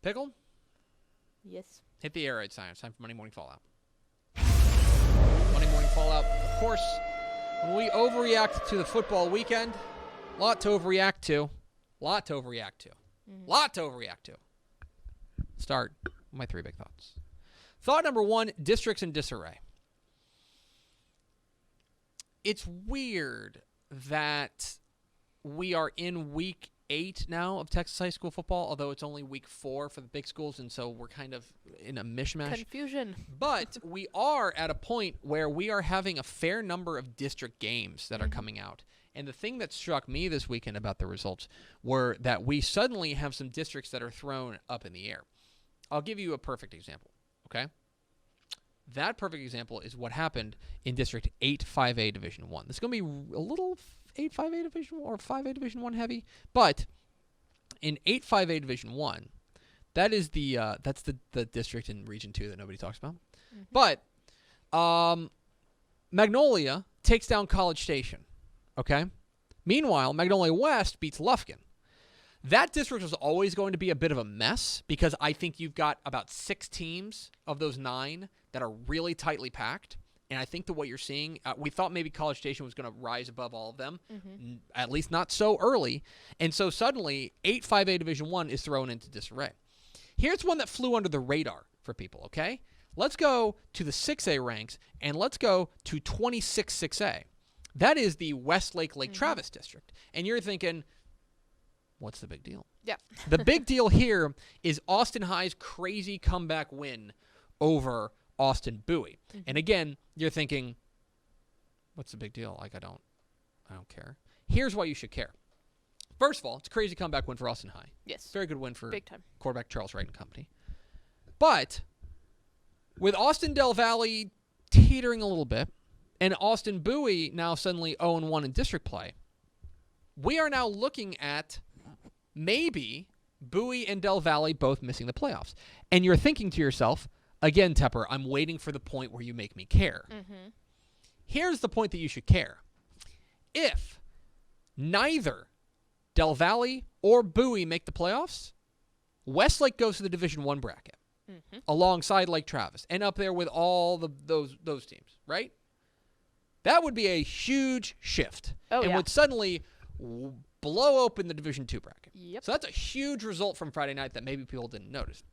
Pickle? Yes. Hit the air raid sign. It's time for Monday Morning Fallout. Monday Morning Fallout. Of course, when we overreact to the football weekend, a lot to overreact to. Start with my 3 big thoughts. Thought number 1, districts in disarray. It's weird that we are in week 8 now of Texas high school football, although it's only week 4 for the big schools, and so we're kind of in a mishmash. Confusion. But we are at a point where we are having a fair number of district games that are coming out. And the thing that struck me this weekend about the results were that we suddenly have some districts that are thrown up in the air. I'll give you a perfect example, okay? That perfect example is what happened in District 8-5A Division 1. This is going to be a little 8-5A Division 1 or 5A Division 1 heavy, but in 8-5A Division 1, that is that's the district in Region 2 that nobody talks about. But Magnolia takes down College Station, okay? Meanwhile, Magnolia West beats Lufkin. That district was always going to be a bit of a mess because I think you've got about 6 teams of those 9 that are really tightly packed. And I think that what you're seeing, we thought maybe College Station was going to rise above all of them, at least not so early. And so suddenly, 8-5A Division 1 is thrown into disarray. Here's one that flew under the radar for people, okay? Let's go to the 6A ranks, and let's go to 26-6A. That is the Westlake Lake Travis district. And you're thinking, what's the big deal? Yeah. The big deal here is Austin High's crazy comeback win over Austin Bowie. And again, you're thinking, what's the big deal? Like, I don't care. Here's why you should care. First of all, it's a crazy comeback win for Austin High. Yes. Very good win for Big time. quarterback Charles Wright and company. But with Austin Del Valle teetering a little bit and Austin Bowie now suddenly 0-1 in district play, we are now looking at maybe Bowie and Del Valle both missing the playoffs. And you're thinking to yourself, again, Tepper, I'm waiting for the point where you make me care. Here's the point that you should care. If neither Del Valle or Bowie make the playoffs, Westlake goes to the Division I bracket alongside Lake Travis and up there with all those teams, right? That would be a huge shift and would suddenly blow open the Division II bracket. Yep. So that's a huge result from Friday night that maybe people didn't notice.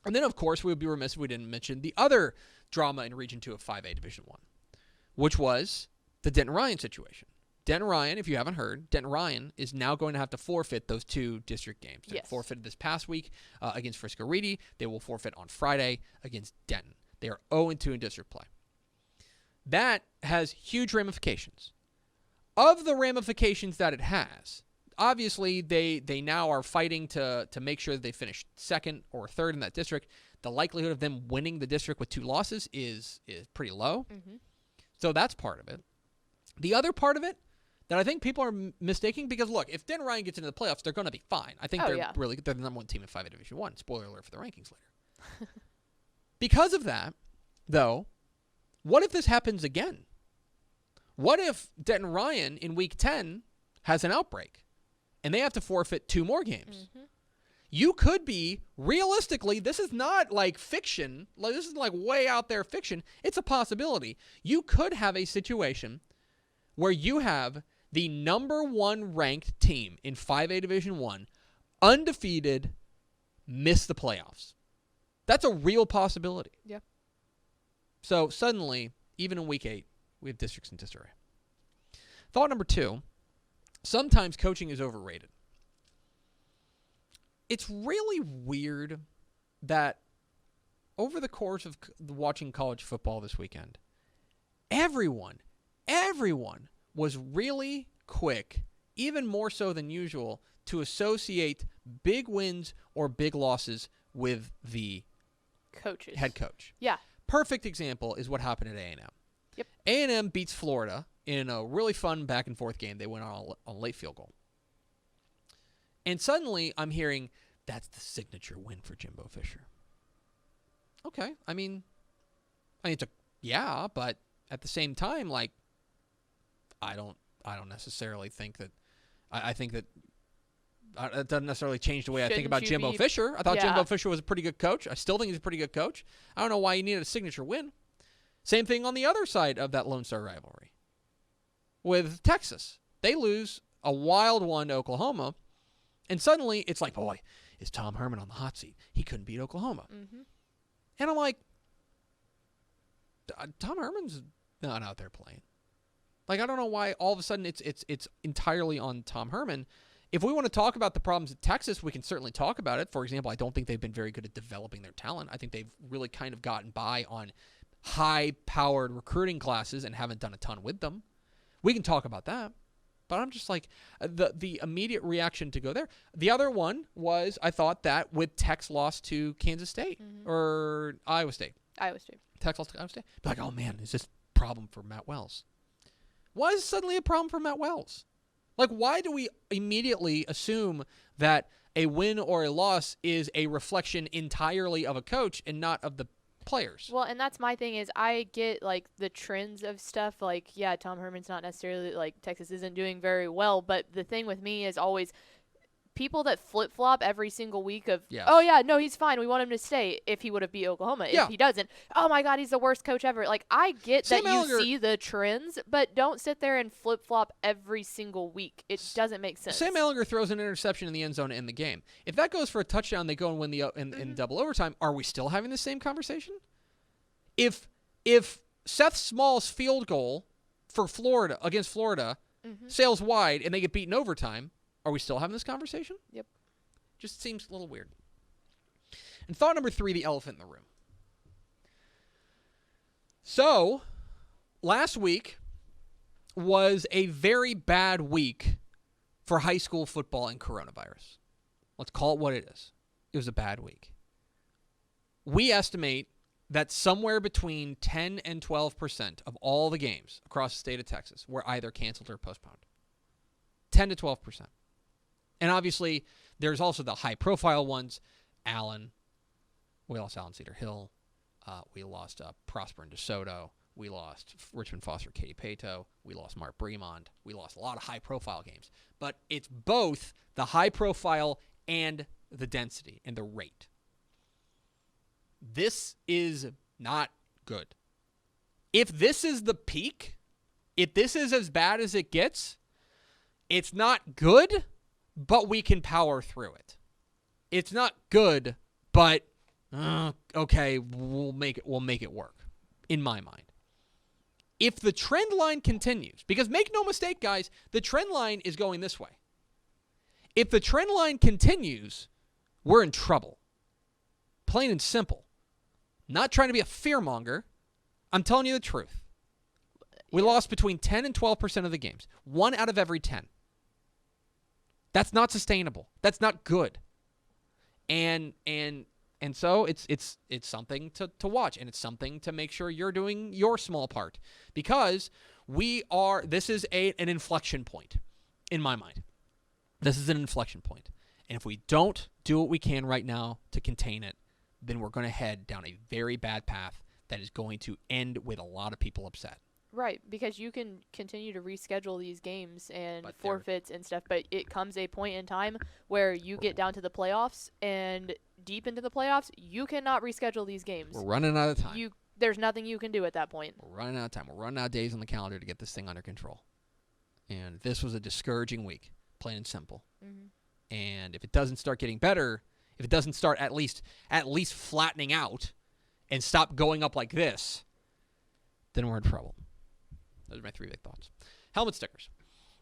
And then, of course, we would be remiss if we didn't mention the other drama in Region 2 of 5A Division 1, which was the Dent Ryan situation. Dent Ryan, if you haven't heard, Dent Ryan is now going to have to forfeit those 2 district games. They forfeited this past week against Frisco Reedy. They will forfeit on Friday against Denton. They are 0-2 in district play. That has huge ramifications. Of the ramifications that it has, obviously they now are fighting to make sure that they finish 2nd or 3rd in that district. The likelihood of them winning the district with 2 losses is pretty low. So that's part of it. The other part of it that I think people are mistaking, because look, if Dent Ryan gets into the playoffs, they're going to be fine. I think they're the number 1 team in 5A Division 1. Spoiler alert for the rankings later. Because of that, though, what if this happens again? What if Denton Ryan in Week 10 has an outbreak and they have to forfeit 2 more games? You could be, realistically, this is not like fiction. This is like way out there fiction. It's a possibility. You could have a situation where you have the number 1 ranked team in 5A Division 1, undefeated, miss the playoffs. That's a real possibility. Yeah. So suddenly, even in Week 8, we have districts in disarray. Thought number 2, sometimes coaching is overrated. It's really weird that over the course of watching college football this weekend, everyone was really quick, even more so than usual, to associate big wins or big losses with the head coach. Yeah. Perfect example is what happened at A&M. Yep. A&M beats Florida in a really fun back-and-forth game. They went on a late field goal. And suddenly, I'm hearing, that's the signature win for Jimbo Fisher. Okay, I mean, it's but at the same time, like, I don't necessarily think that. I think that it doesn't necessarily change the way I think Shouldn't about you Jimbo be- Fisher. I thought Yeah. Jimbo Fisher was a pretty good coach. I still think he's a pretty good coach. I don't know why he needed a signature win. Same thing on the other side of that Lone Star rivalry with Texas. They lose a wild one to Oklahoma, and suddenly it's like, boy, is Tom Herman on the hot seat? He couldn't beat Oklahoma. Mm-hmm. And I'm like, Tom Herman's not out there playing. Like, I don't know why all of a sudden it's entirely on Tom Herman. If we want to talk about the problems at Texas, we can certainly talk about it. For example, I don't think they've been very good at developing their talent. I think they've really kind of gotten by on high-powered recruiting classes and haven't done a ton with them. We can talk about that. But I'm just like, the immediate reaction to go there. The other one was, I thought that with Tech's loss to Kansas State or Iowa State. Iowa State. Tech's loss to Iowa State. Be like, oh man, is this a problem for Matt Wells? Why is it suddenly a problem for Matt Wells? Like, why do we immediately assume that a win or a loss is a reflection entirely of a coach and not of the players? Well, and that's my thing is I get, like, the trends of stuff. Like, yeah, Tom Herman's not necessarily, like, Texas isn't doing very well. But the thing with me is always people that flip-flop every single week of, Yes. oh, yeah, no, he's fine. We want him to stay if he would have beat Oklahoma. Yeah. If he doesn't, oh, my God, he's the worst coach ever. Like, I get Sam that you Ehlinger- see the trends, but don't sit there and flip-flop every single week. It doesn't make sense. Sam Ehlinger throws an interception in the end zone to end the game. If that goes for a touchdown, they go and win the in double overtime. Are we still having the same conversation? If Seth Small's field goal for Florida against Florida sails wide and they get beaten overtime, are we still having this conversation? Yep. Just seems a little weird. And thought number 3, the elephant in the room. So, last week was a very bad week for high school football and coronavirus. Let's call it what it is. It was a bad week. We estimate that somewhere between 10 and 12% of all the games across the state of Texas were either canceled or postponed. 10 to 12%. And obviously, there's also the high-profile ones. Allen. We lost Allen Cedar Hill. We lost Prosper and DeSoto. We lost Richmond Foster, Katy Pato. We lost Mark Bremond. We lost a lot of high-profile games. But it's both the high-profile and the density and the rate. This is not good. If this is the peak, if this is as bad as it gets, it's not good, but we can power through it. It's not good, but okay, we'll make it work, in my mind. If the trend line continues, because make no mistake, guys, the trend line is going this way. If the trend line continues, we're in trouble. Plain and simple. Not trying to be a fearmonger. I'm telling you the truth. We lost between 10 and 12% of the games. 1 out of every 10. That's not sustainable. That's not good. And so it's something to watch, and it's something to make sure you're doing your small part, because this is an inflection point in my mind. This is an inflection point. And if we don't do what we can right now to contain it, then we're going to head down a very bad path that is going to end with a lot of people upset. Right, because you can continue to reschedule these games and But forfeits and stuff, but it comes a point in time where you get down to the playoffs, and deep into the playoffs, you cannot reschedule these games. We're running out of time. There's nothing you can do at that point. We're running out of time. We're running out of days on the calendar to get this thing under control. And this was a discouraging week, plain and simple. Mm-hmm. And if it doesn't start getting better, if it doesn't start at least flattening out and stop going up like this, then we're in trouble. Those are my 3 big thoughts. Helmet stickers.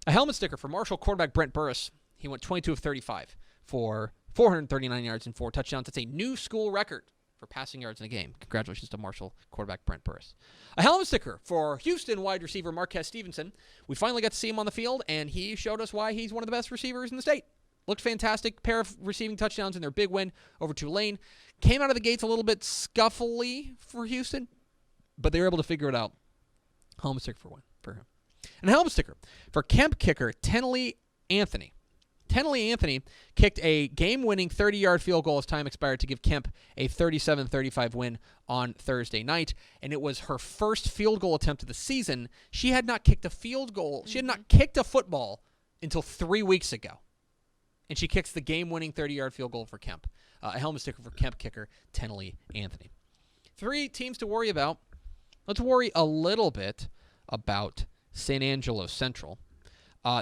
A helmet sticker for Marshall quarterback Brent Burris. He went 22 of 35 for 439 yards and 4 touchdowns. That's a new school record for passing yards in a game. Congratulations to Marshall quarterback Brent Burris. A helmet sticker for Houston wide receiver Marquez Stevenson. We finally got to see him on the field, and he showed us why he's one of the best receivers in the state. Looked fantastic. Pair of receiving touchdowns in their big win over Tulane. Came out of the gates a little bit scuffly for Houston, but they were able to figure it out. Helmet sticker for him. And a helmet sticker for Kemp kicker Tenley Anthony. Tenley Anthony kicked a game-winning 30-yard field goal as time expired to give Kemp a 37-35 win on Thursday night, and it was her first field goal attempt of the season. She had not kicked a field goal. She had not kicked a football until 3 weeks ago. and she kicks the game-winning 30-yard field goal for Kemp. A helmet sticker for Kemp kicker Tenley Anthony. 3 teams to worry about. Let's worry a little bit about San Angelo Central.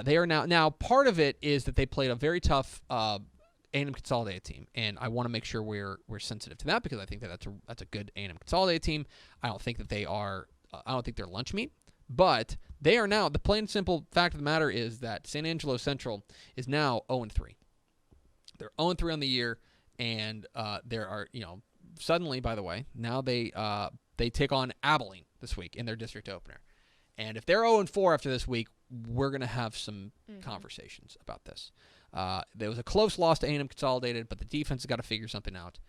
They are now part of it is that they played a very tough A&M Consolidated team, and I want to make sure we're sensitive to that because I think that's a good A&M Consolidated team. I don't think that they are. I don't think they're lunch meat, but they are now. The plain and simple fact of the matter is that San Angelo Central is now 0-3. They're 0-3 on the year, and there are suddenly, by the way, now they take on Abilene this week in their district opener, and if they're 0-4 after this week, we're gonna have some conversations about this. There was a close loss to A&M Consolidated, but the defense has got to figure something out.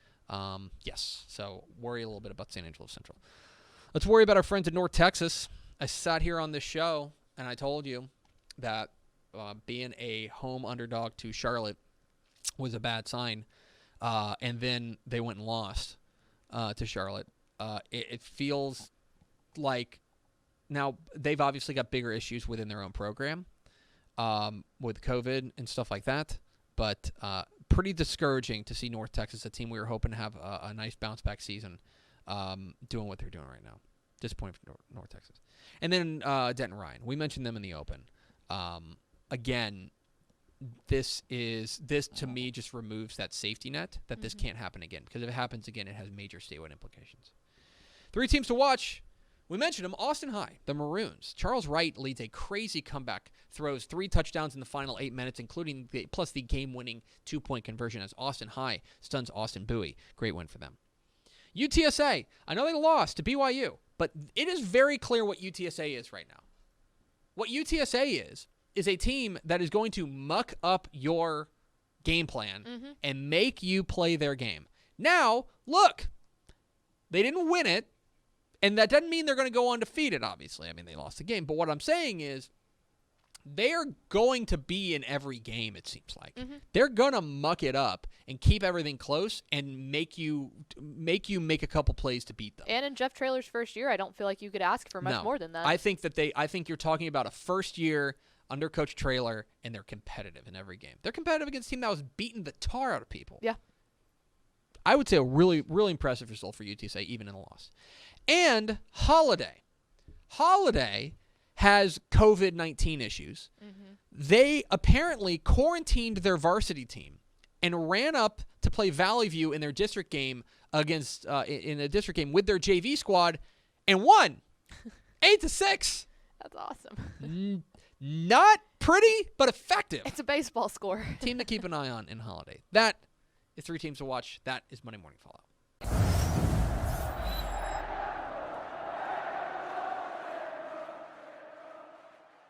Yes, so worry a little bit about San Angelo Central. Let's worry about our friends in North Texas. I sat here on this show, and I told you that being a home underdog to Charlotte was a bad sign, and then they went and lost to Charlotte. It feels like now they've obviously got bigger issues within their own program. With COVID and stuff like that, but pretty discouraging to see North Texas, a team we were hoping to have a nice bounce-back season, doing what they're doing right now. Disappointing for North Texas. And then Dent Ryan. We mentioned them in the open. Again, this to me just removes that safety net that this can't happen again, because if it happens again, it has major statewide implications. 3 teams to watch. We mentioned them, Austin High, the Maroons. Charles Wright leads a crazy comeback, throws 3 touchdowns in the final 8 minutes, including plus the game-winning 2-point conversion as Austin High stuns Austin Bowie. Great win for them. UTSA, I know they lost to BYU, but it is very clear what UTSA is right now. What UTSA is a team that is going to muck up your game plan and make you play their game. Now, look, they didn't win it. And that doesn't mean they're going to go undefeated, obviously. I mean, they lost the game. But what I'm saying is they're going to be in every game, it seems like. They're going to muck it up and keep everything close and make you make a couple plays to beat them. And in Jeff Traylor's first year, I don't feel like you could ask for much more than that. I think you're talking about a first year under Coach Traylor, and they're competitive in every game. They're competitive against a team that was beating the tar out of people. Yeah. I would say a really, really impressive result for UTSA, even in a loss. And Holiday. Holiday has COVID-19 issues. They apparently quarantined their varsity team and ran up to play Valley View in their district game against in a district game with their JV squad and won 8-6. That's awesome. Not pretty, but effective. It's a baseball score. Team to keep an eye on in Holiday. That is 3 teams to watch. That is Monday Morning Fallout.